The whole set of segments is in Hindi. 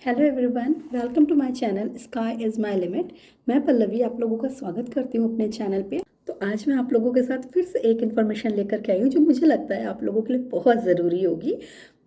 Hello everyone, welcome to my channel sky is my limit. मैं पल्लवी आप लोगों का स्वागत करती हूँ अपने चैनल पे। तो आज मैं आप लोगों के साथ फिर से एक इन्फॉर्मेशन लेकर के आई हूँ जो मुझे लगता है आप लोगों के लिए बहुत ज़रूरी होगी।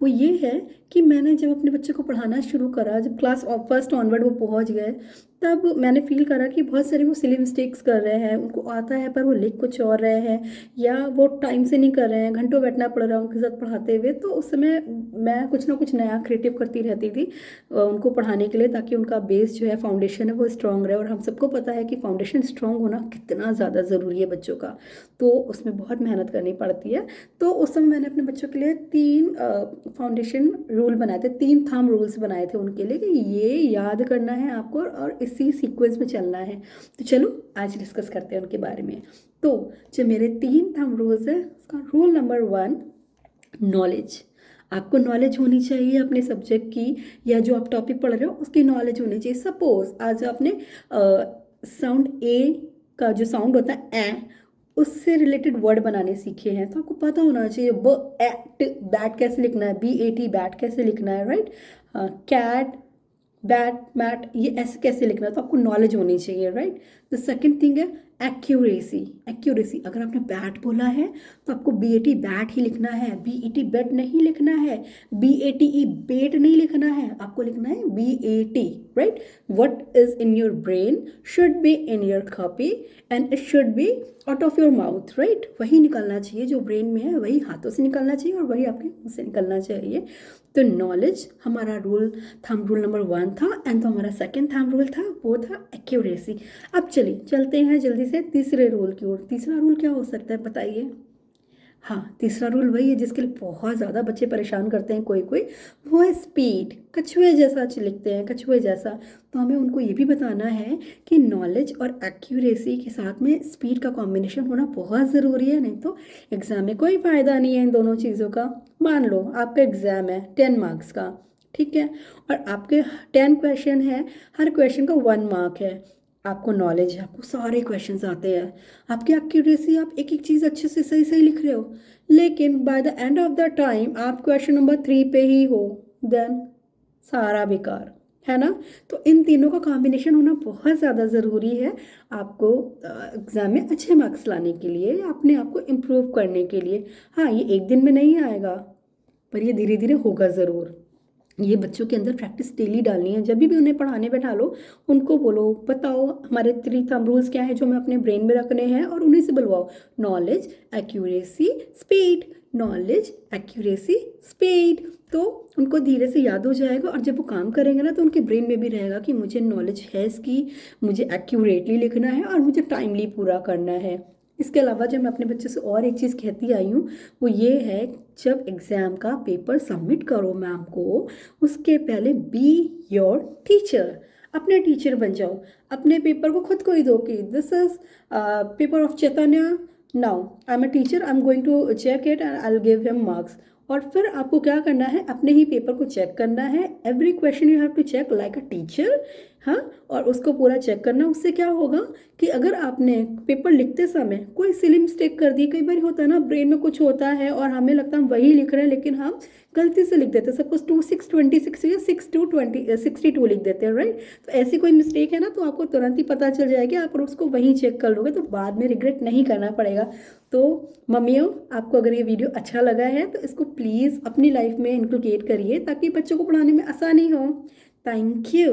वो ये है कि मैंने जब अपने बच्चे को पढ़ाना शुरू करा, जब क्लास फर्स्ट ऑनवर्ड वो पहुँच गए, तब मैंने फील करा कि बहुत सारे वो सिली मिस्टेक्स कर रहे हैं। उनको आता है पर वो लिख कुछ और रहे हैं, या वो टाइम से नहीं कर रहे हैं, घंटों बैठना पड़ रहा है उनके साथ पढ़ाते हुए। तो उस समय मैं कुछ ना कुछ नया क्रिएटिव करती रहती थी उनको पढ़ाने के लिए, ताकि उनका बेस जो है, फाउंडेशन है, वो स्ट्रांग रहे। और हम सबको पता है कि फाउंडेशन स्ट्रांग होना कितना ज़्यादा ज़रूरी है बच्चों का, तो उसमें बहुत मेहनत करनी पड़ती है। तो उस समय मैंने अपने बच्चों के लिए 3 फाउंडेशन रूल बनाए थे, 3 थंब रूल्स बनाए थे उनके लिए कि ये याद करना है आपको और इसी सीक्वेंस में चलना है। तो चलो आज डिस्कस करते हैं उनके बारे में। तो जो मेरे 3 थंब रूल्स है, उसका रूल नंबर 1, नॉलेज। आपको नॉलेज होनी चाहिए अपने सब्जेक्ट की, या जो आप टॉपिक पढ़ रहे हो उसकी नॉलेज होनी चाहिए। सपोज आज आपने साउंड ए का जो साउंड होता है ए, उससे रिलेटेड वर्ड बनाने सीखे हैं, तो आपको पता होना चाहिए ब एट बैट कैसे लिखना है, BAT बैट कैसे लिखना है, राइट। कैट, बैट, मैट, ये ऐसे कैसे लिखना है, तो आपको नॉलेज होनी चाहिए, राइट। द सेकेंड थिंग है एक्यूरेसी। एक्यूरेसी, अगर आपने बैट बोला है तो आपको BAT बैट ही लिखना है, BET बेट नहीं लिखना है, BATE बेट नहीं लिखना है, आपको लिखना है BAT, right. What is in your brain should be in your copy and it should be out of your mouth, right. वही निकलना चाहिए जो ब्रेन में है, वही हाथों से निकलना चाहिए और वही आपके मुंह से निकलना चाहिए। तो नॉलेज हमारा रूल, थंब रूल नंबर 1 था। एंड तो हमारा सेकंड थंब रूल था, वो था एक्यूरेसी। अब चलिए चलते हैं जल्दी से तीसरे रूल की ओर। तीसरा रूल क्या हो सकता है बताइए? हाँ, तीसरा रूल वही है जिसके लिए बहुत ज़्यादा बच्चे परेशान करते हैं कोई कोई, वो है स्पीड। कछुए जैसा लिखते हैं, कछुए जैसा। तो हमें उनको ये भी बताना है कि नॉलेज और एक्यूरेसी के साथ में स्पीड का कॉम्बिनेशन होना बहुत ज़रूरी है, नहीं तो एग्ज़ाम में कोई फ़ायदा नहीं है इन दोनों चीज़ों का। मान लो आपका एग्ज़ाम है 10 मार्क्स का, ठीक है, और आपके 10 क्वेश्चन है, हर क्वेश्चन का 1 मार्क है। आपको नॉलेज है, आपको सारे क्वेश्चंस आते हैं, आपकी एक्यूरेसी, आप एक एक चीज़ अच्छे से सही सही लिख रहे हो, लेकिन by the end of the time आप क्वेश्चन नंबर 3 पे ही हो, देन सारा बेकार, है ना। तो इन तीनों का कॉम्बिनेशन होना बहुत ज़्यादा ज़रूरी है आपको एग्ज़ाम में अच्छे मार्क्स लाने के लिए, या अपने आप को इम्प्रूव करने के लिए। हाँ, ये एक दिन में नहीं आएगा, पर ये धीरे धीरे होगा ज़रूर। ये बच्चों के अंदर प्रैक्टिस डेली डालनी है। जब भी उन्हें पढ़ाने बैठा लो, उनको बोलो, बताओ हमारे 3 थंब रूल्स क्या है जो हमें अपने ब्रेन में रखने हैं, और उन्हीं से बुलवाओ, knowledge, accuracy, speed, knowledge, accuracy, speed. तो उनको धीरे से याद हो जाएगा, और जब वो काम करेंगे ना तो उनके ब्रेन में भी रहेगा कि मुझे नॉलेज है इसकी, मुझे एक्यूरेटली लिखना है और मुझे टाइमली पूरा करना है। इसके अलावा जब मैं अपने बच्चे से और एक चीज़ कहती आई हूँ, वो ये है, जब एग्ज़ाम का पेपर सबमिट करो मैम को, उसके पहले बी योर टीचर। अपने टीचर बन जाओ, अपने पेपर को खुद को ही दो कि this is paper of Chaitanya, now I am a teacher, I am going to check it and I will give him marks. और फिर आपको क्या करना है, अपने ही पेपर को चेक करना है। Every question you have to check like a teacher. हाँ, और उसको पूरा चेक करना। उससे क्या होगा कि अगर आपने पेपर लिखते समय कोई सिली मिस्टेक कर दी, कई बार होता है ना, ब्रेन में कुछ होता है और हमें लगता है हम वही लिख रहे हैं, लेकिन हम गलती से लिख देते हैं, सपोज 2626 या 62 लिख देते हैं, राइट। तो ऐसी कोई मिस्टेक है ना, तो आपको तुरंत ही पता चल जाएगा, आप उसको वहीं चेक कर लोगे, तो बाद में रिग्रेट नहीं करना पड़ेगा। तो मम्मियों, आपको अगर ये वीडियो अच्छा लगा है तो इसको प्लीज़ अपनी लाइफ में इंक्लूड करिए, ताकि बच्चों को पढ़ाने में आसानी हो। Thank you.